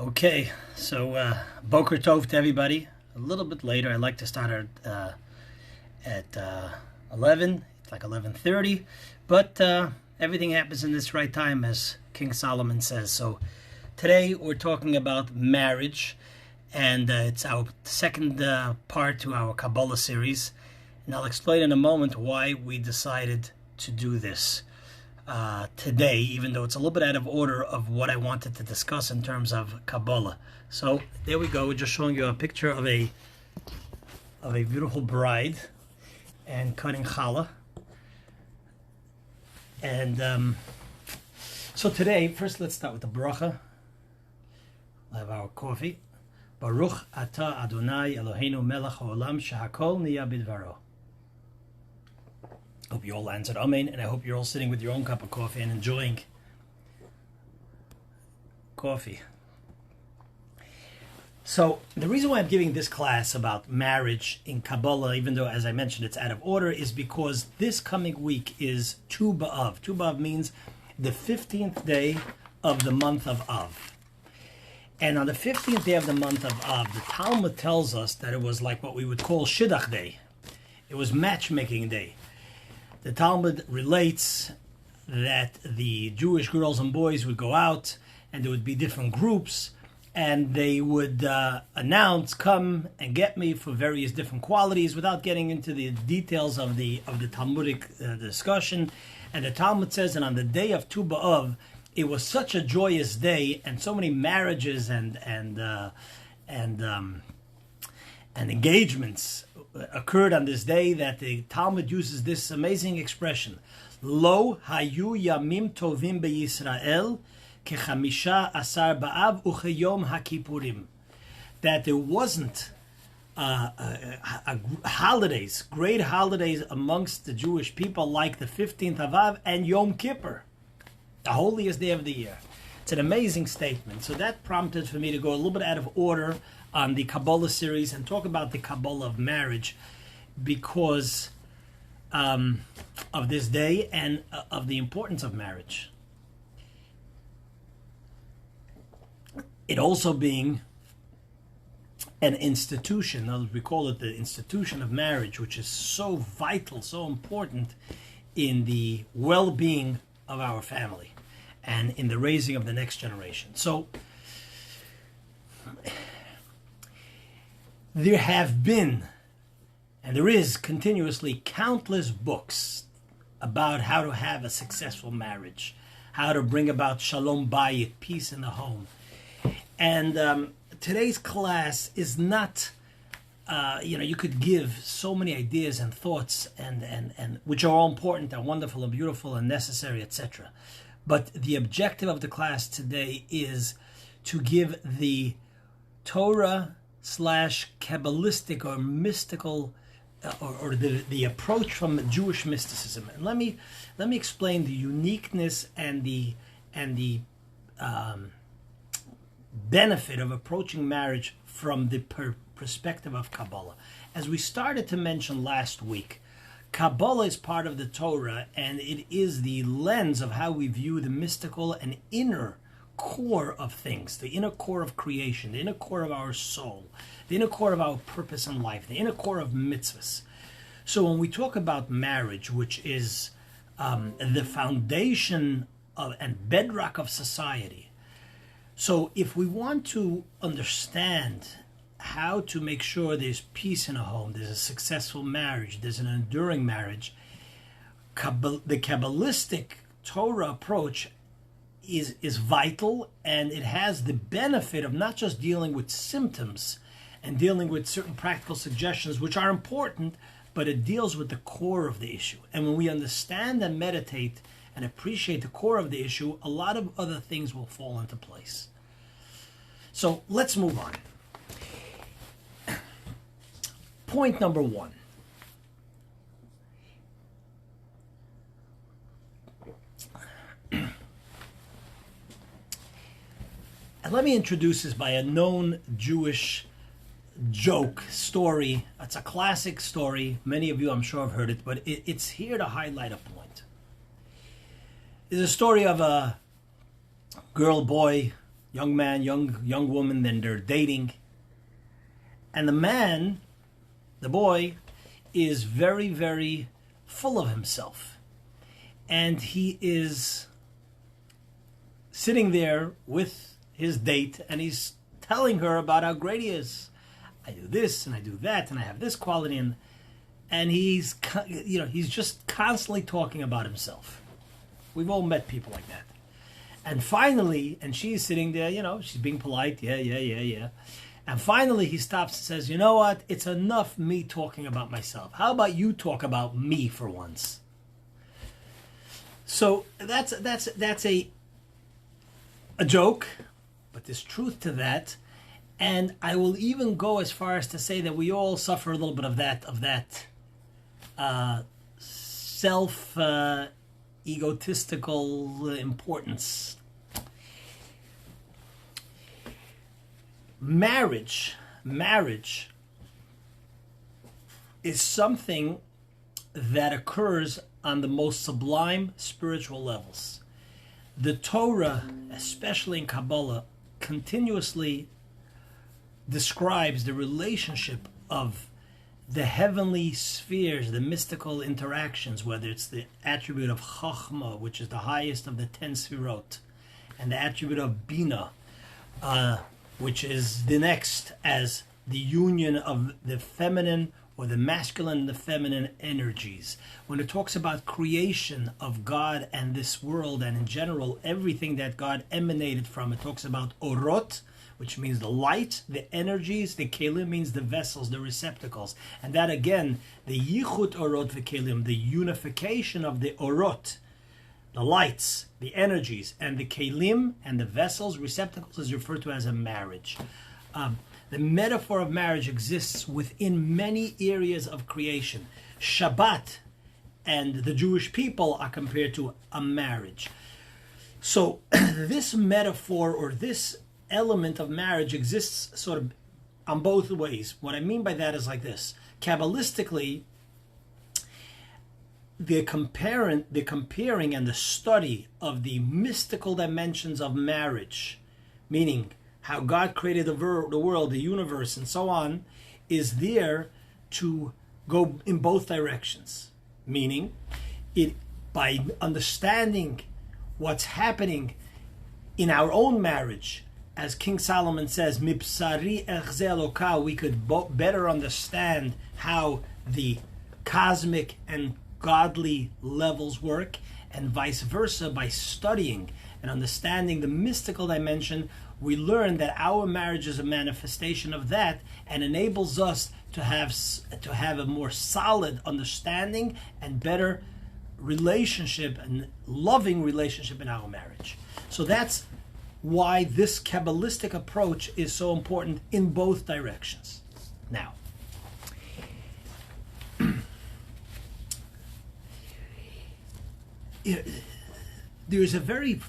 Okay, so Boker Tov to everybody. A little bit later. I like to start at 11. It's like 11:30, but everything happens in this right time, as King Solomon says. So today we're talking about marriage, and it's our second part to our Kabbalah series, and I'll explain in a moment why we decided to do this today, even though it's a little bit out of order of what I wanted to discuss in terms of Kabbalah. So there we go. We're just showing you a picture of a beautiful bride and cutting challah. And so today, first let's start with the bracha. We'll have our coffee. Baruch Ata Adonai Eloheinu Melech HaOlam Shehakol Niya Bidvaro. Hope you all answered Amen, and I hope you're all sitting with your own cup of coffee and enjoying coffee. So the reason why I'm giving this class about marriage in Kabbalah, even though, as I mentioned, it's out of order, is because this coming week is Tu B'Av. Tu B'Av means the 15th day of the month of Av. And on the 15th day of the month of Av, the Talmud tells us that it was like what we would call Shidduch Day. It was matchmaking day. The Talmud relates that the Jewish girls and boys would go out, and there would be different groups, and they would announce, "Come and get me," for various different qualities, without getting into the details of the Talmudic discussion. And the Talmud says that on the day of Tu B'Av, it was such a joyous day, and so many marriages and engagements occurred on this day, that the Talmud uses this amazing expression: Lo hayu yamim tovim beYisrael kechamisha asar ba'av ucheyom haKippurim. That there wasn't holidays, great holidays amongst the Jewish people like the 15th of Av and Yom Kippur, the holiest day of the year. It's an amazing statement. So that prompted for me to go a little bit out of order on the Kabbalah series and talk about the Kabbalah of marriage, because of this day and of the importance of marriage. It also being an institution, we call it the institution of marriage, which is so vital, so important in the well-being of our family and in the raising of the next generation. So there have been, and there is continuously, countless books about how to have a successful marriage, how to bring about shalom bayit, peace in the home. And today's class is not, you could give so many ideas and thoughts, and which are all important and wonderful and beautiful and necessary, etc. But the objective of the class today is to give the Torah / Kabbalistic or mystical, or the approach from Jewish mysticism. And let me explain the uniqueness and the benefit of approaching marriage from the perspective of Kabbalah. As we started to mention last week, Kabbalah is part of the Torah, and it is the lens of how we view the mystical and inner core of things, the inner core of creation, the inner core of our soul, the inner core of our purpose in life, the inner core of mitzvahs. So when we talk about marriage, which is the foundation of and bedrock of society, so if we want to understand how to make sure there's peace in a home, there's a successful marriage, there's an enduring marriage, the Kabbalistic Torah approach is vital, and it has the benefit of not just dealing with symptoms and dealing with certain practical suggestions, which are important, but it deals with the core of the issue. And when we understand and meditate and appreciate the core of the issue, a lot of other things will fall into place. So let's move on. Point number one. And let me introduce this by a known Jewish joke, story. It's a classic story. Many of you, I'm sure, have heard it, but it's here to highlight a point. It's a story of a girl, boy, young man, young woman, then they're dating. And the man, the boy, is very, very full of himself. And he is sitting there with his date, and he's telling her about how great he is. I do this, and I do that, and I have this quality, and he's just constantly talking about himself. We've all met people like that. And finally, and she's sitting there, she's being polite, yeah. And finally he stops and says, you know what? It's enough me talking about myself. How about you talk about me for once? So that's a joke, but there's truth to that. And I will even go as far as to say that we all suffer a little bit of that self egotistical importance. Marriage is something that occurs on the most sublime spiritual levels. The Torah, especially in Kabbalah, continuously describes the relationship of the heavenly spheres, the mystical interactions, whether it's the attribute of Chachma, which is the highest of the 10 Sfirot, and the attribute of Bina, which is the next as the union of the feminine or the masculine and the feminine energies. When it talks about creation of God and this world and in general everything that God emanated from, it talks about Orot, which means the light, the energies. The Kelim means the vessels, the receptacles. And that again, the Yichut Orot v'Kelim, the unification of the Orot, the lights, the energies, and the Kelim and the vessels, receptacles, is referred to as a marriage. The metaphor of marriage exists within many areas of creation. Shabbat and the Jewish people are compared to a marriage. So this metaphor or this element of marriage exists sort of on both ways. What I mean by that is like this. Kabbalistically, the comparing and the study of the mystical dimensions of marriage, meaning how God created the world, the universe, and so on, is there to go in both directions. Meaning, by understanding what's happening in our own marriage, as King Solomon says, Mipsari echze Eloka, we could better understand how the cosmic and godly levels work, and vice versa. By studying and understanding the mystical dimension, we learn that our marriage is a manifestation of that and enables us to have a more solid understanding and better relationship and loving relationship in our marriage. So that's why this Kabbalistic approach is so important in both directions. Now, there's a very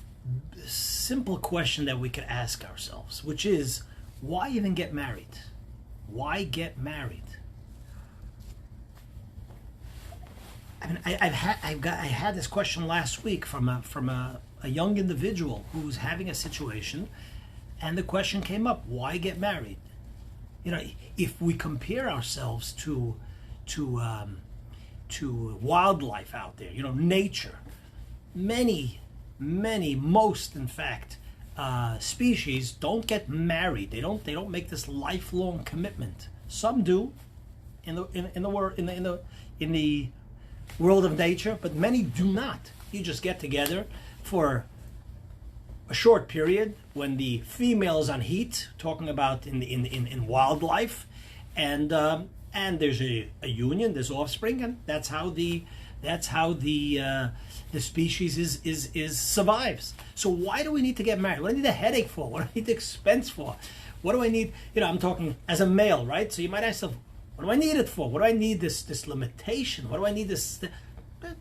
simple question that we could ask ourselves, which is, why even get married? Why get married? I mean, I had this question last week from a young individual who was having a situation, and the question came up: why get married? If we compare ourselves to wildlife out there, nature, most in fact species don't get married. They don't make this lifelong commitment. Some do in the world of nature, but many do not. You just get together for a short period when the female is on heat, talking about in wildlife, and there's a union, there's offspring, and that's how the species is survives. So why do we need to get married? What do I need a headache for? What do I need the expense for? What do I need? I'm talking as a male, right? So you might ask yourself, what do I need it for? What do I need this limitation? What do I need this?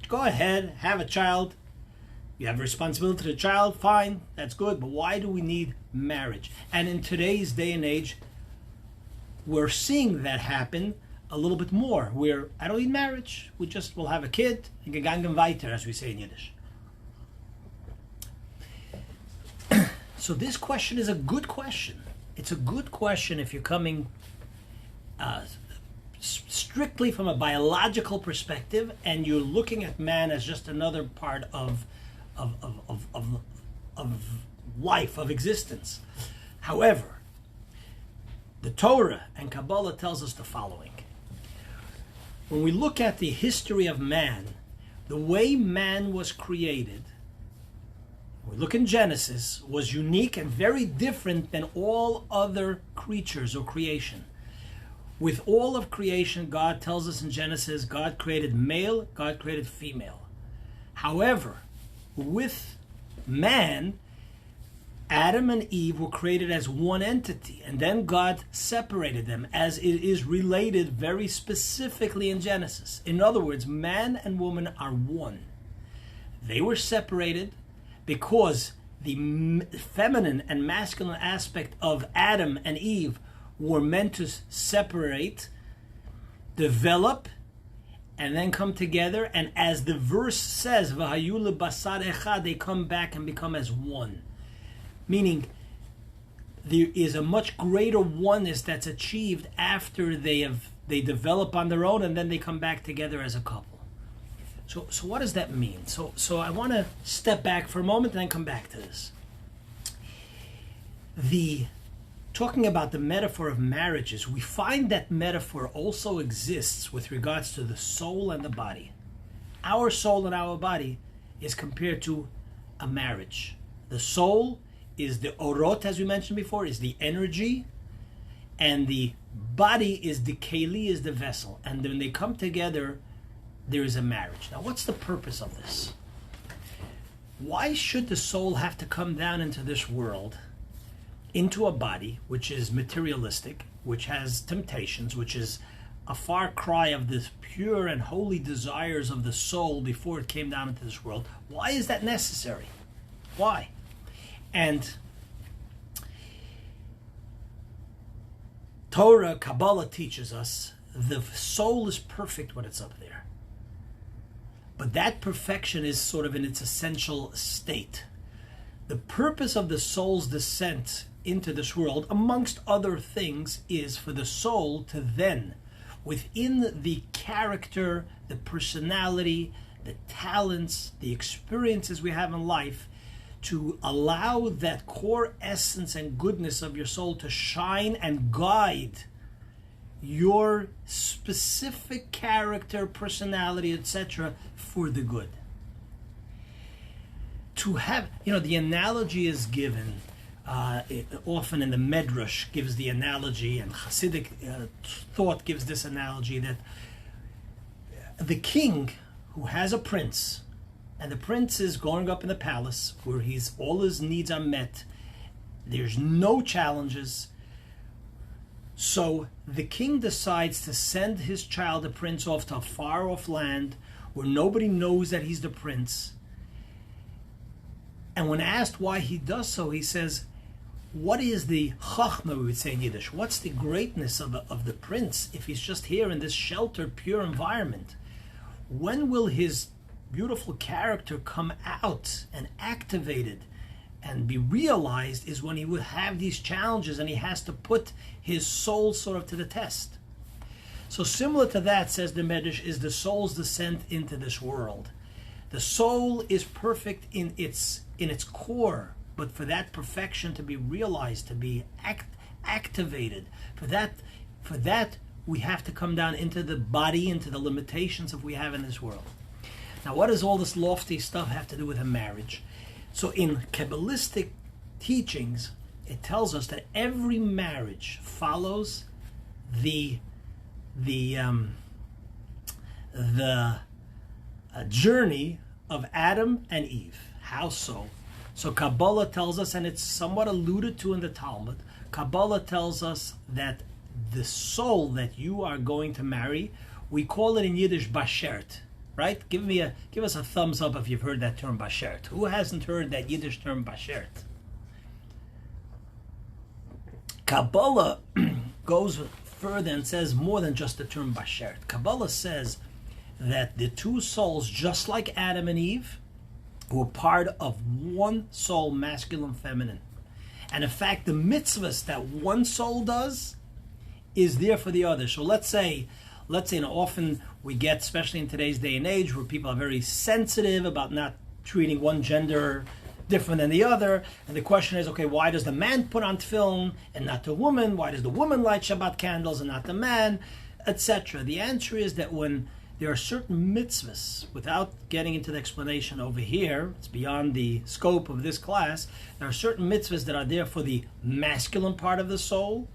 Go ahead, have a child. You have a responsibility to the child, fine, that's good. But why do we need marriage? And in today's day and age, we're seeing that happen a little bit more, where I don't need marriage. We'll have a kid, and gegangen weiter, as we say in Yiddish. So this question is a good question. It's a good question if you're coming strictly from a biological perspective, and you're looking at man as just another part of life, of existence. However, the Torah and Kabbalah tells us the following. When we look at the history of man, the way man was created, we look in Genesis, was unique and very different than all other creatures or creation. With all of creation, God tells us in Genesis, God created male, God created female. However, with man, Adam and Eve were created as one entity, and then God separated them, as it is related very specifically in Genesis. In other words, man and woman are one. They were separated because the feminine and masculine aspect of Adam and Eve were meant to separate, develop, and then come together. And as the verse says, "V'hayu lebasar echad," they come back and become as one. Meaning, there is a much greater oneness that's achieved after they develop on their own, and then they come back together as a couple. So what does that mean? So I want to step back for a moment and then come back to this. Talking about the metaphor of marriages, we find that metaphor also exists with regards to the soul and the body. Our soul and our body is compared to a marriage. The soul is the orot, as we mentioned before, is the energy, and the body is the keli, is the vessel. And when they come together, there is a marriage. Now, what's the purpose of this? Why should the soul have to come down into this world, into a body which is materialistic, which has temptations, which is a far cry of the pure and holy desires of the soul before it came down into this world? Why is that necessary? Why? And Torah, Kabbalah teaches us the soul is perfect when it's up there. But that perfection is sort of in its essential state. The purpose of the soul's descent into this world, amongst other things, is for the soul to then, within the character, the personality, the talents, the experiences we have in life, to allow that core essence and goodness of your soul to shine and guide your specific character, personality, etc., for the good. To have, the analogy is given, often in the Medrash gives the analogy, and Hasidic thought gives this analogy, that the king who has a prince, and the prince is growing up in the palace where all his needs are met, there's no challenges. So the king decides to send his child, the prince, off to a far-off land where nobody knows that he's the prince. And when asked why he does so, he says, what is the chachma, we would say in Yiddish? What's the greatness of the prince if he's just here in this sheltered, pure environment? When will his beautiful character come out and activated and be realized is when he would have these challenges and he has to put his soul sort of to the test. So similar to that, says the Medrash, is the soul's descent into this world. The soul is perfect in its core, but for that perfection to be realized, to be activated, for that we have to come down into the body, into the limitations that we have in this world. Now, what does all this lofty stuff have to do with a marriage? So in Kabbalistic teachings, it tells us that every marriage follows the journey of Adam and Eve. How so? So Kabbalah tells us, and it's somewhat alluded to in the Talmud, Kabbalah tells us that the soul that you are going to marry, we call it in Yiddish bashert. Right? Give us a thumbs up if you've heard that term bashert. Who hasn't heard that Yiddish term bashert? Kabbalah goes further and says more than just the term bashert. Kabbalah says that the two souls, just like Adam and Eve, were part of one soul, masculine, feminine. And in fact, the mitzvahs that one soul does is there for the other. So let's say, often we get, especially in today's day and age, where people are very sensitive about not treating one gender different than the other. And the question is, okay, why does the man put on tefillin and not the woman? Why does the woman light Shabbat candles and not the man, etc.? The answer is that when there are certain mitzvahs, without getting into the explanation over here, it's beyond the scope of this class, there are certain mitzvahs that are there for the masculine part of the soul,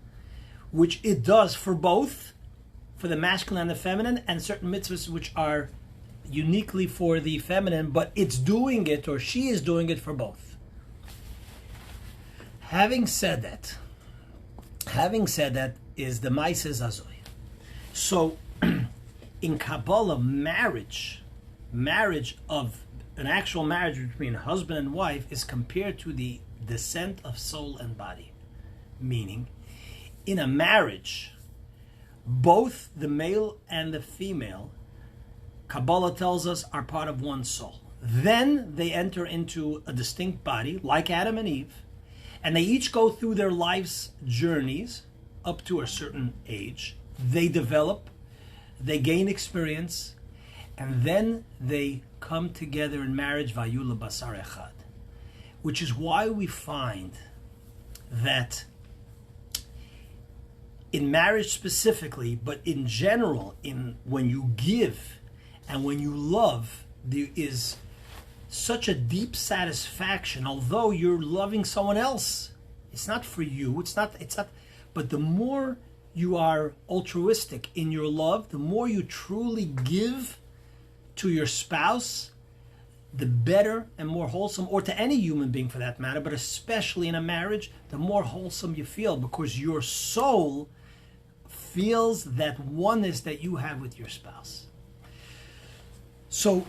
which it does for both, for the masculine and the feminine, and certain mitzvahs which are uniquely for the feminine, but it's doing it, or she is doing it for both. Having said that is the Maises Azoy. So, in Kabbalah, marriage of an actual marriage between husband and wife is compared to the descent of soul and body. Meaning, in a marriage, both the male and the female, Kabbalah tells us, are part of one soul. Then they enter into a distinct body, like Adam and Eve, and they each go through their life's journeys up to a certain age. They develop, they gain experience, and then they come together in marriage, Vayu lebasar echad. Which is why we find that in marriage specifically, but in general, when you give and when you love, there is such a deep satisfaction. Although you're loving someone else, it's not for you. It's not. But the more you are altruistic in your love, the more you truly give to your spouse, the better and more wholesome, or to any human being for that matter, but especially in a marriage, the more wholesome you feel, because your soul feels that oneness that you have with your spouse. So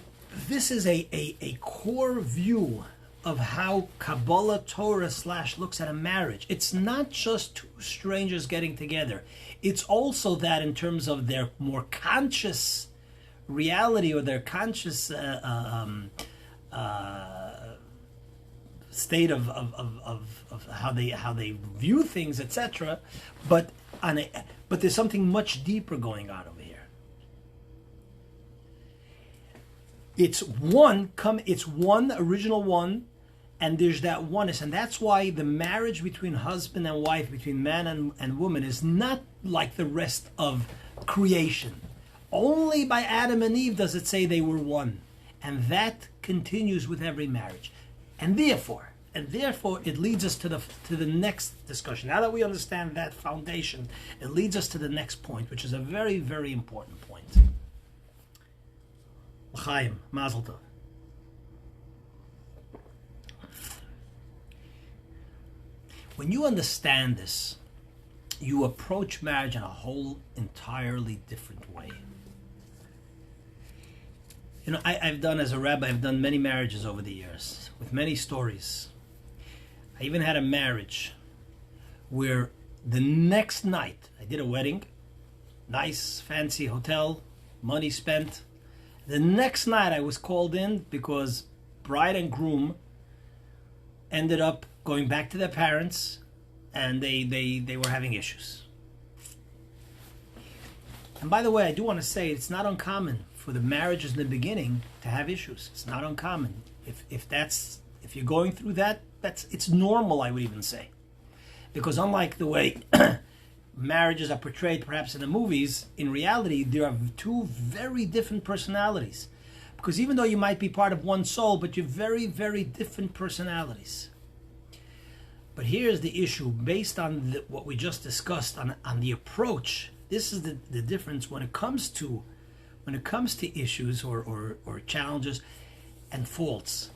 this is a core view of how Kabbalah Torah / looks at a marriage. It's not just two strangers getting together. It's also that in terms of their more conscious reality, or their conscious state of how they view things, etc. But there's something much deeper going on over here. It's one original one, and there's that oneness, and that's why the marriage between husband and wife, between man and woman, is not like the rest of creation. Only by Adam and Eve does it say they were one, and that continues with every marriage, and therefore it leads us to the next discussion. Now that we understand that foundation, it leads us to the next point, which is a very, very important point. L'chaim, Mazel Tov. When you understand this, you approach marriage in a whole entirely different way. You know, I've done, as a rabbi, I've done many marriages over the years, with many stories. I even had a marriage where the next night, I did a wedding, nice, fancy hotel, money spent. The next night I was called in because bride and groom ended up going back to their parents, and they were having issues. And by the way, I do want to say it's not uncommon for the marriages in the beginning to have issues. It's not uncommon. If you're going through that, it's normal, I would even say. Because unlike the way marriages are portrayed perhaps in the movies, in reality there are two very different personalities. Because even though you might be part of one soul, but you're very, very different personalities. But here's the issue, based on what we just discussed on the approach. This is the difference when it comes to issues or challenges and faults.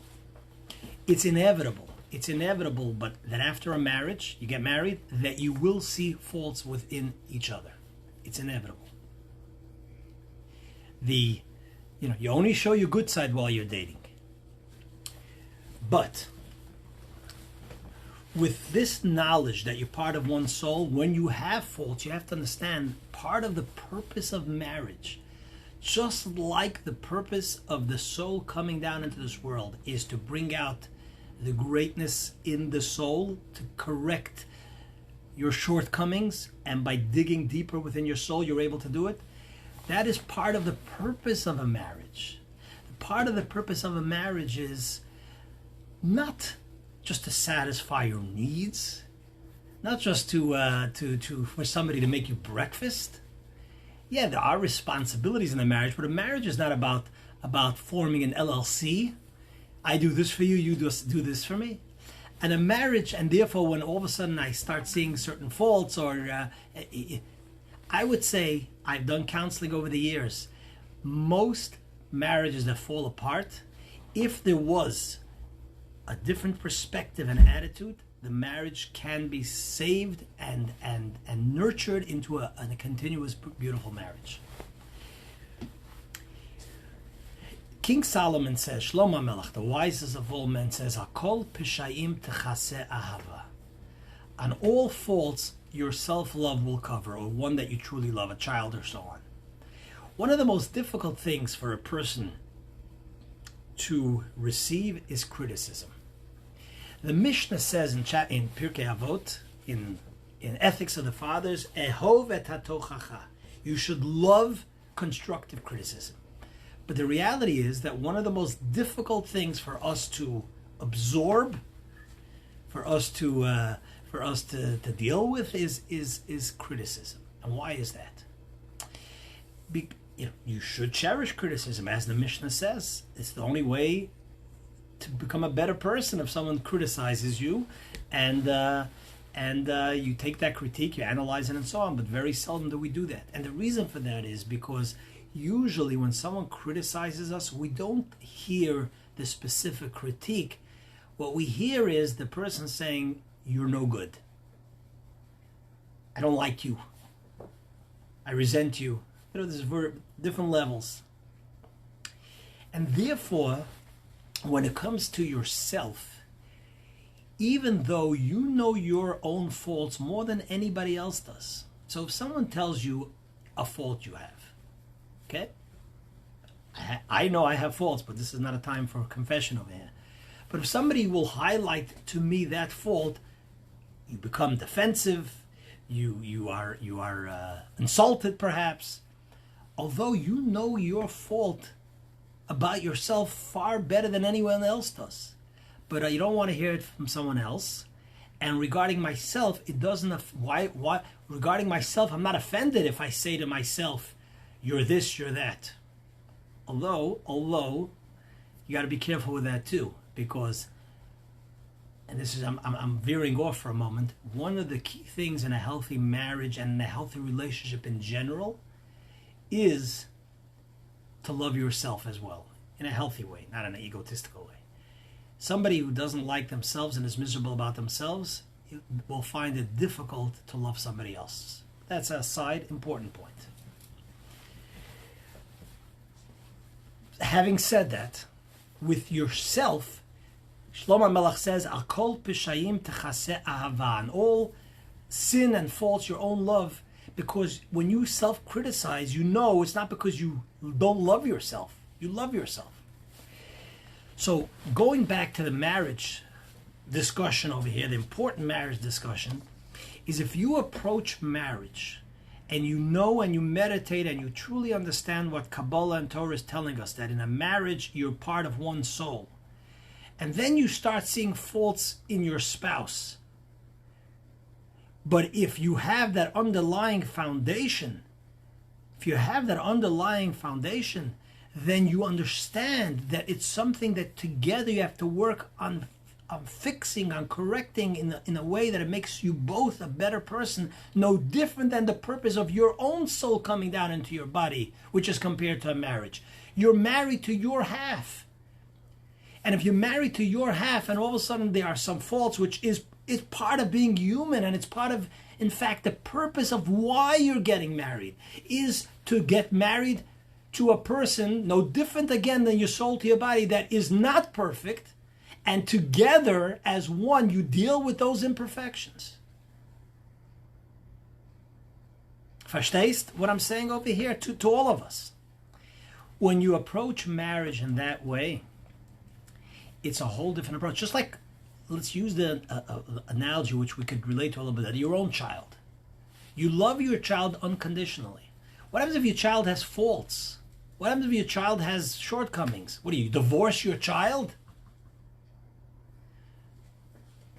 It's inevitable, but that after a marriage, you get married, that you will see faults within each other. It's inevitable. You only show your good side while you're dating. But with this knowledge that you're part of one soul, when you have faults, you have to understand part of the purpose of marriage, just like the purpose of the soul coming down into this world, is to bring out the greatness in the soul, to correct your shortcomings, and by digging deeper within your soul, you're able to do it. That is part of the purpose of a marriage. Part of the purpose of a marriage is not just to satisfy your needs, not just to for somebody to make you breakfast. Yeah, there are responsibilities in a marriage, but a marriage is not about forming an LLC. I do this for you, you do this for me. And a marriage, and therefore when all of a sudden I start seeing certain faults, or I would say, I've done counseling over the years, most marriages that fall apart, if there was a different perspective and attitude, the marriage can be saved and nurtured into a continuous, beautiful marriage. King Solomon says, Shlomo Melech, the wisest of all men, says, Hakol pishayim techase ahava. On all faults, your self-love will cover, or one that you truly love, a child or so on. One of the most difficult things for a person to receive is criticism. The Mishnah says in Pirkei Avot, in Ethics of the Fathers, Ehov et hatochacha. You should love constructive criticism. But the reality is that one of the most difficult things for us to absorb, for us to deal with, is criticism. And why is that? You should cherish criticism, as the Mishnah says. It's the only way to become a better person if someone criticizes you, and you take that critique, you analyze it, and so on. But very seldom do we do that. And the reason for that is because usually when someone criticizes us, we don't hear the specific critique. What we hear is the person saying, "You're no good. I don't like you. I resent you." There's different levels. And therefore, when it comes to yourself, even though you know your own faults more than anybody else does. So if someone tells you a fault you have, okay? I know I have faults, but this is not a time for confession over here. But if somebody will highlight to me that fault, you become defensive, you are insulted perhaps. Although you know your fault about yourself far better than anyone else does. But you don't want to hear it from someone else. And regarding myself, it doesn't... Why? Regarding myself, I'm not offended if I say to myself, "You're this, you're that." Although, you got to be careful with that too. Because, and this is... I'm veering off for a moment. One of the key things in a healthy marriage and in a healthy relationship in general is to love yourself as well, in a healthy way, not in an egotistical way. Somebody who doesn't like themselves and is miserable about themselves will find it difficult to love somebody else. That's a side important point. Having said that, with yourself, Shlomo Melech says, Akol pishayim techase ahava. And all sin and faults, your own love. Because when you self-criticize, you know it's not because you don't love yourself. You love yourself. So going back to the marriage discussion over here, the important marriage discussion, is if you approach marriage and you know and you meditate and you truly understand what Kabbalah and Torah is telling us, that in a marriage you're part of one soul, and then you start seeing faults in your spouse. But if you have that underlying foundation, then you understand that it's something that together you have to work on fixing, on correcting in a way that it makes you both a better person, no different than the purpose of your own soul coming down into your body, which is compared to a marriage. You're married to your half. And if you're married to your half and all of a sudden there are some faults, which is part of being human, and it's part of, in fact, the purpose of why you're getting married, is to get married to a person, no different again than your soul to your body, that is not perfect, and together as one you deal with those imperfections. Verstehst what I'm saying over here to all of us? When you approach marriage in that way, it's a whole different approach. Just like let's use the analogy which we could relate to a little bit, your own child. You love your child unconditionally. What happens if your child has faults? What happens if your child has shortcomings? What do you divorce your child?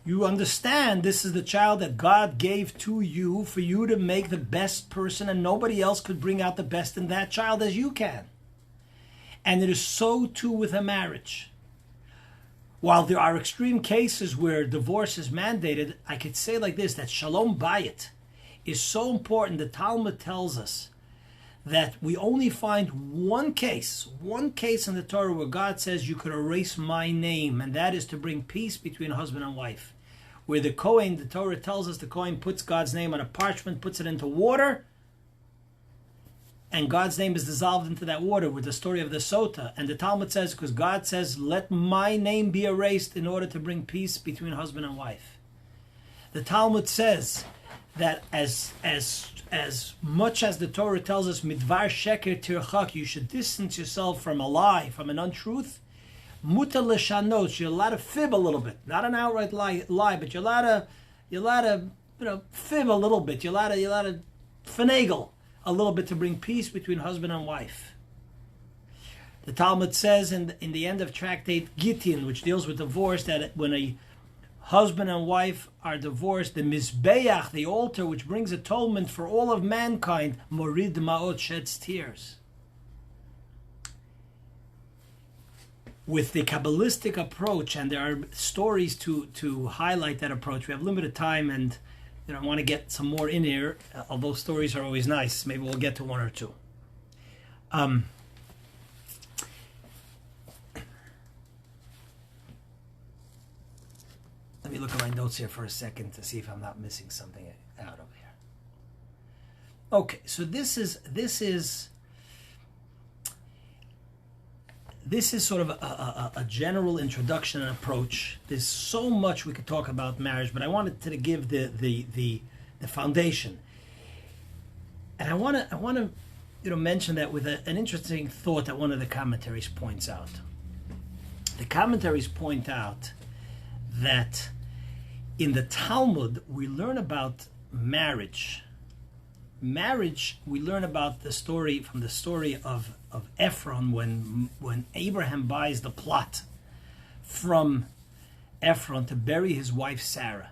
You understand this is the child that God gave to you for you to make the best person, and nobody else could bring out the best in that child as you can. And it is so too with a marriage. While there are extreme cases where divorce is mandated, I could say like this, that Shalom Bayit is so important. The Talmud tells us that we only find one case in the Torah where God says you could erase my name, and that is to bring peace between husband and wife. Where the Kohen, the Torah tells us the Kohen puts God's name on a parchment, puts it into water, and God's name is dissolved into that water, with the story of the Sota. And the Talmud says, because God says, let my name be erased in order to bring peace between husband and wife. The Talmud says that as much as the Torah tells us, midvar sheker tirchak, you should distance yourself from a lie, from an untruth. Muta l'shanot, you're allowed to fib a little bit, not an outright lie, but you're allowed to fib a little bit. You're allowed to finagle a little bit to bring peace between husband and wife. The Talmud says in the end of tractate Gittin, which deals with divorce, that when a husband and wife are divorced, the Mizbeach, the altar which brings atonement for all of mankind, Morid Ma'ot, sheds tears. With the Kabbalistic approach, and there are stories to highlight that approach. We have limited time, and I want to get some more in here, although stories are always nice. Maybe we'll get to one or two. Let me look at my notes here for a second to see if I'm not missing something out of here. Okay, so this is sort of a general introduction and approach. There's so much we could talk about marriage, but I wanted to give the foundation. And I want to mention that with an interesting thought that one of the commentaries points out. The commentaries point out that in the Talmud we learn about marriage. We learn about the story of Ephron when Abraham buys the plot from Ephron to bury his wife Sarah.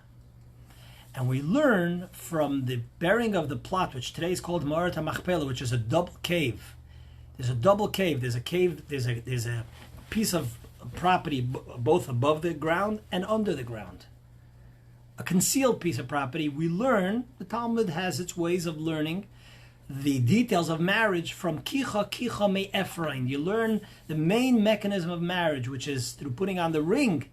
And we learn from the burying of the plot, which today is called Ma'arat HaMachpelah, which is a double cave. There's a double cave. There's a piece of property both above the ground and under the ground. A concealed piece of property. We learn, the Talmud has its ways of learning the details of marriage from Kicha Me Ephraim. You learn the main mechanism of marriage, which is through putting on the ring.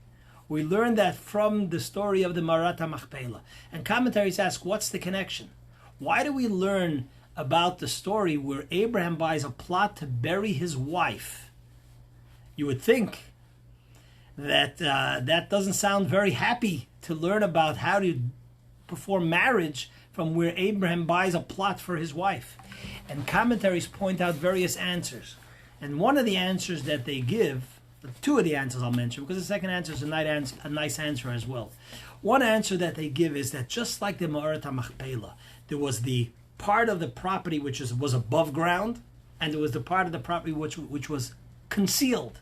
We learn that from the story of the Ma'arat HaMachpelah. And commentaries ask, what's the connection? Why do we learn about the story where Abraham buys a plot to bury his wife? You would think that that doesn't sound very happy to learn about how to perform marriage from where Abraham buys a plot for his wife. And commentaries point out various answers. And one of the answers that they give, two of the answers I'll mention, because the second answer is a nice answer as well. One answer that they give is that just like the Ma'arat HaMachpelah, there was the part of the property which was above ground, and there was the part of the property which was concealed.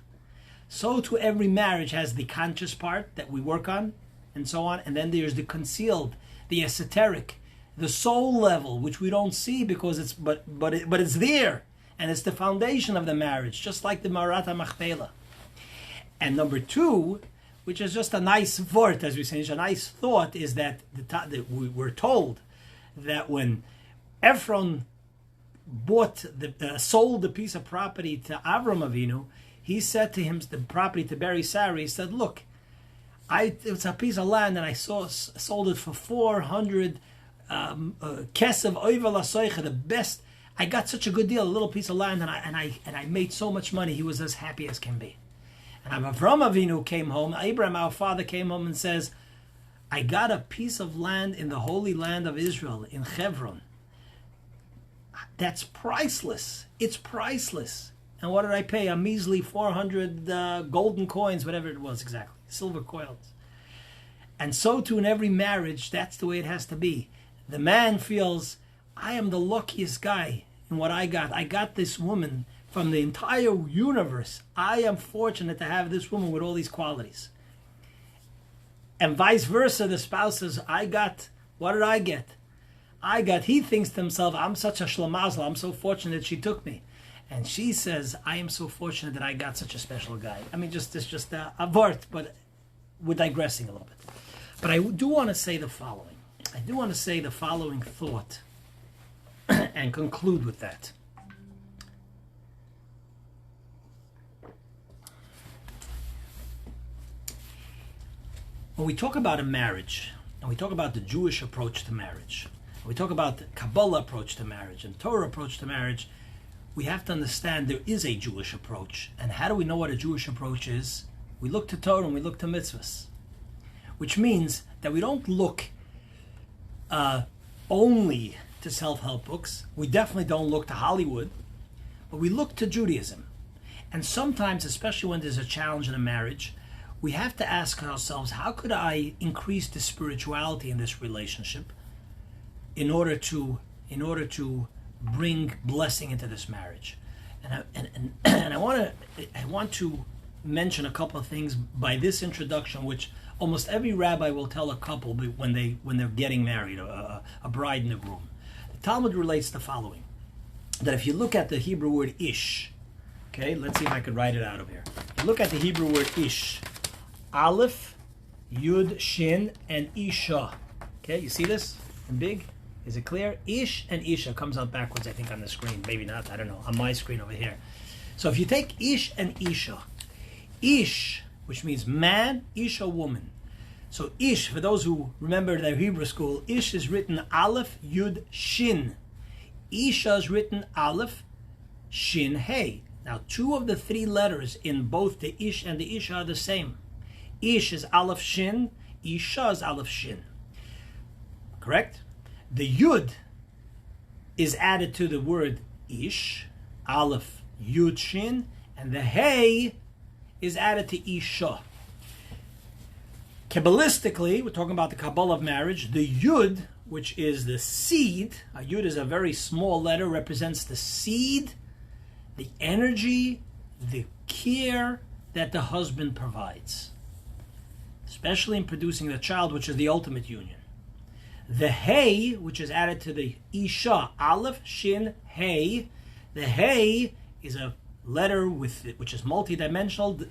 So to every marriage has the conscious part that we work on, and so on, and then there's the concealed, the esoteric, the soul level, which we don't see because it's but it's there, and it's the foundation of the marriage, just like the Ma'arat HaMachpelah. And number two, which is just a nice word, as we say, a nice thought, is that we're told that when Ephron sold the piece of property to Avram Avinu, he said to him, the property to bury Sarah, he said, look, it's a piece of land and I sold it for 400 kesev oiva lasoicha, the best. I got such a good deal, a little piece of land, and I made so much money. He was as happy as can be. And Avram Avinu came home, Abraham, our father, came home and says, I got a piece of land in the holy land of Israel, in Hebron. That's priceless. It's priceless. And what did I pay? A measly 400 golden coins, whatever it was exactly, silver coins. And so too in every marriage, that's the way it has to be. The man feels, I am the luckiest guy in what I got. I got this woman from the entire universe. I am fortunate to have this woman with all these qualities. And vice versa, the spouse says, what did I get? He thinks to himself, I'm such a shlamazla, I'm so fortunate she took me. And she says, I am so fortunate that I got such a special guy. I mean, it's just a word, but we're digressing a little bit. But I do want to say the following. I do want to say the following thought and conclude with that. When we talk about a marriage, and we talk about the Jewish approach to marriage, and we talk about the Kabbalah approach to marriage and Torah approach to marriage, we have to understand there is a Jewish approach. And how do we know what a Jewish approach is? We look to Torah and we look to mitzvahs. Which means that we don't look only to self-help books. We definitely don't look to Hollywood. But we look to Judaism. And sometimes, especially when there's a challenge in a marriage, we have to ask ourselves, how could I increase the spirituality in this relationship in order to bring blessing into this marriage? And I want to mention a couple of things by this introduction, which almost every rabbi will tell a couple when they're getting married, a bride and a groom. The Talmud relates the following: that if you look at the Hebrew word ish, okay, let's see if I could write it out of here. You look at the Hebrew word ish, Aleph, Yud, Shin, and Isha. Okay, you see this in big? Is it clear? Ish and Isha comes out backwards, I think, on the screen. Maybe not, I don't know, on my screen over here. So if you take Ish and Isha, Ish, which means man, Isha, woman. So Ish, for those who remember their Hebrew school, Ish is written Aleph, Yud, Shin. Isha is written Aleph, Shin, Hey. Now, two of the three letters in both the Ish and the Isha are the same. Ish is Aleph Shin, Isha is Aleph Shin. Correct? The Yud is added to the word Ish, Aleph Yud Shin, and the Hey is added to Isha. Kabbalistically, we're talking about the Kabbalah of marriage, the Yud, which is the seed, a Yud is a very small letter, represents the seed, the energy, the care that the husband provides, especially in producing the child, which is the ultimate union. The Hey, which is added to the Isha, Aleph, Shin, Hey. The Hey is a letter which is multidimensional,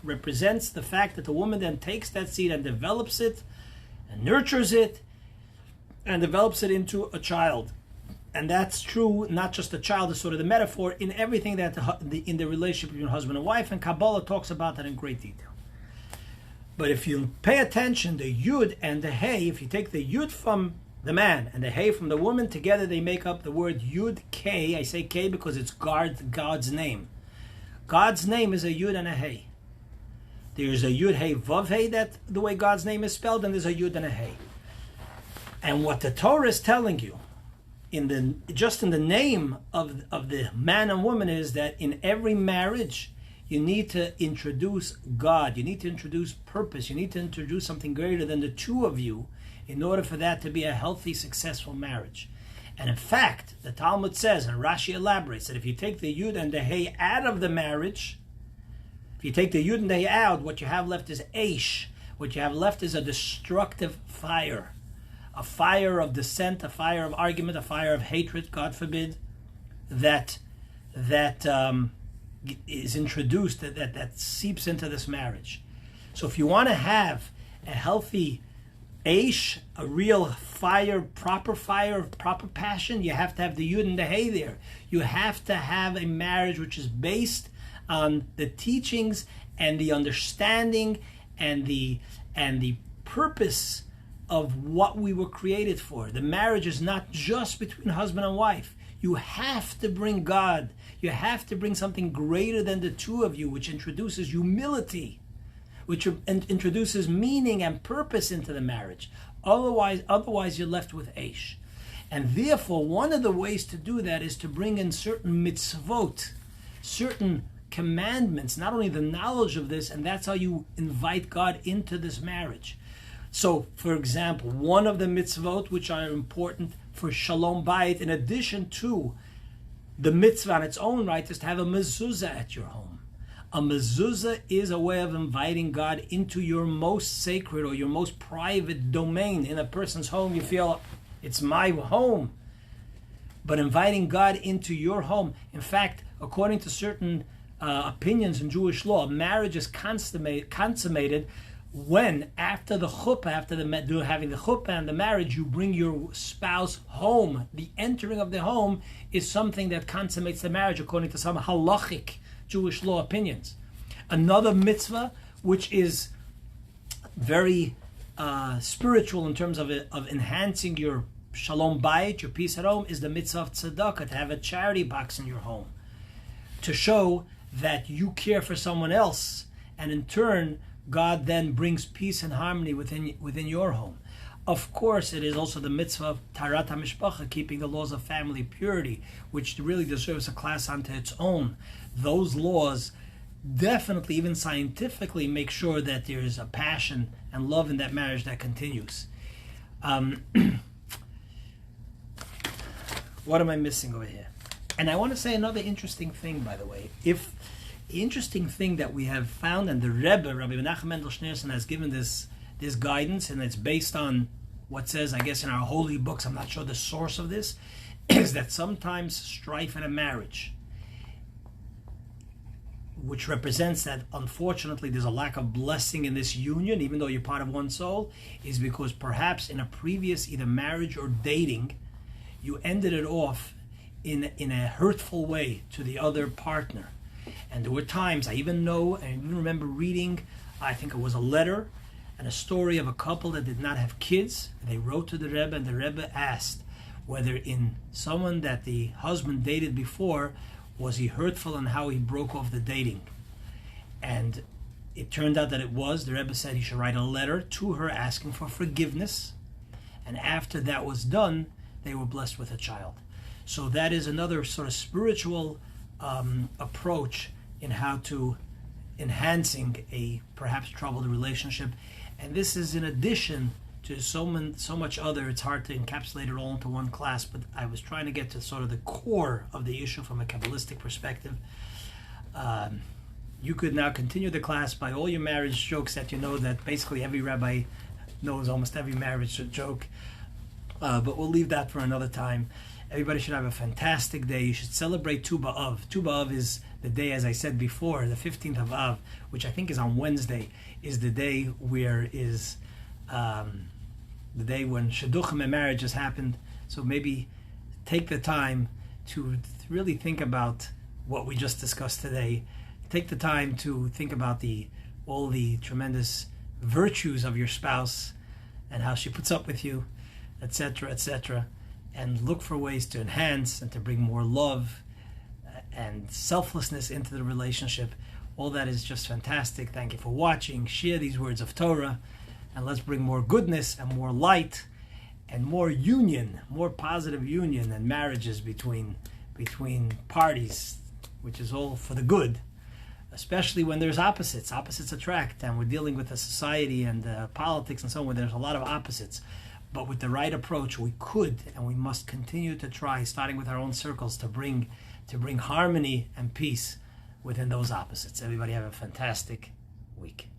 represents the fact that the woman then takes that seed and develops it, and nurtures it, and develops it into a child. And that's true, not just the child, is sort of the metaphor in everything that in the relationship between husband and wife, and Kabbalah talks about that in great detail. But if you pay attention, the Yud and the Hey, if you take the Yud from the man and the Hey from the woman, together they make up the word Yud K. I say K because it's God's name. God's name is a Yud and a Hey. There's a Yud Hey Vav Hey, that the way God's name is spelled, and there's a Yud and a Hey. And what the Torah is telling you, in the name of the man and woman, is that in every marriage you need to introduce God, you need to introduce purpose, you need to introduce something greater than the two of you in order for that to be a healthy, successful marriage. And in fact, the Talmud says, and Rashi elaborates, that if you take the Yud and the Hey out of the marriage, if you take the Yud and the Hey out, what you have left is Eish. What you have left is a destructive fire. A fire of dissent, a fire of argument, a fire of hatred, God forbid, that is introduced, that seeps into this marriage. So if you want to have a healthy Aish, a real fire, proper passion, you have to have the Yud and the Hey there. You have to have a marriage which is based on the teachings and the understanding and the purpose of what we were created for. The marriage is not just between husband and wife. You have to bring God. You have to bring something greater than the two of you, which introduces humility, which introduces meaning and purpose into the marriage. Otherwise you're left with Aish. And therefore, one of the ways to do that is to bring in certain mitzvot, certain commandments, not only the knowledge of this, and that's how you invite God into this marriage. So, for example, one of the mitzvot which are important for Shalom Bayit, in addition to the mitzvah on its own right, is to have a mezuzah at your home. A mezuzah is a way of inviting God into your most sacred or your most private domain. In a person's home, you feel, it's my home. But inviting God into your home, in fact, according to certain opinions in Jewish law, marriage is consummated when, after the chuppah, having the chuppah and the marriage, you bring your spouse home. The entering of the home is something that consummates the marriage, according to some halachic Jewish law opinions. Another mitzvah, which is very spiritual in terms of enhancing your shalom bayit, your peace at home, is the mitzvah of tzedakah, to have a charity box in your home, to show that you care for someone else, and in turn, God then brings peace and harmony within your home. Of course, it is also the mitzvah of tarat hamishpacha, keeping the laws of family purity, which really deserves a class unto its own. Those laws definitely, even scientifically, make sure that there is a passion and love in that marriage that continues. What am I missing over here? And I want to say another interesting thing, by the way. If the interesting thing that we have found, and the Rebbe, Rabbi Menachem Mendel Schneerson, has given this guidance, and it's based on what says, I guess, in our holy books, I'm not sure the source of this, is that sometimes strife in a marriage, which represents that unfortunately there's a lack of blessing in this union, even though you're part of one soul, is because perhaps in a previous either marriage or dating, you ended it off in a hurtful way to the other partner. And there were times, I even remember reading, I think it was a letter and a story of a couple that did not have kids. They wrote to the Rebbe, and the Rebbe asked whether in someone that the husband dated before, was he hurtful and how he broke off the dating. And it turned out that it was. The Rebbe said he should write a letter to her asking for forgiveness. And after that was done, they were blessed with a child. So that is another sort of spiritual approach in how to enhancing a perhaps troubled relationship. And this is in addition to so much other. It's hard to encapsulate it all into one class, but I was trying to get to sort of the core of the issue from a Kabbalistic perspective. You could now continue the class by all your marriage jokes that you know, that basically every rabbi knows almost every marriage joke. But we'll leave that for another time. Everybody should have a fantastic day. You should celebrate Tu B'Av. Tu B'Av is the day, as I said before, the 15th of Av, which I think is on Wednesday, is the day where is the day when Shidduchim and marriages happened. So maybe take the time to really think about what we just discussed today. Take the time to think about all the tremendous virtues of your spouse and how she puts up with you, etc., etc., and look for ways to enhance and to bring more love and selflessness into the relationship. All that is just fantastic. Thank you for watching. Share these words of Torah, and let's bring more goodness and more light and more union, more positive union and marriages between parties, which is all for the good, especially when there's opposites. Opposites attract, and we're dealing with a society and politics and so on where there's a lot of opposites. But with the right approach, we could and we must continue to try, starting with our own circles, to bring harmony and peace within those opposites. Everybody have a fantastic week.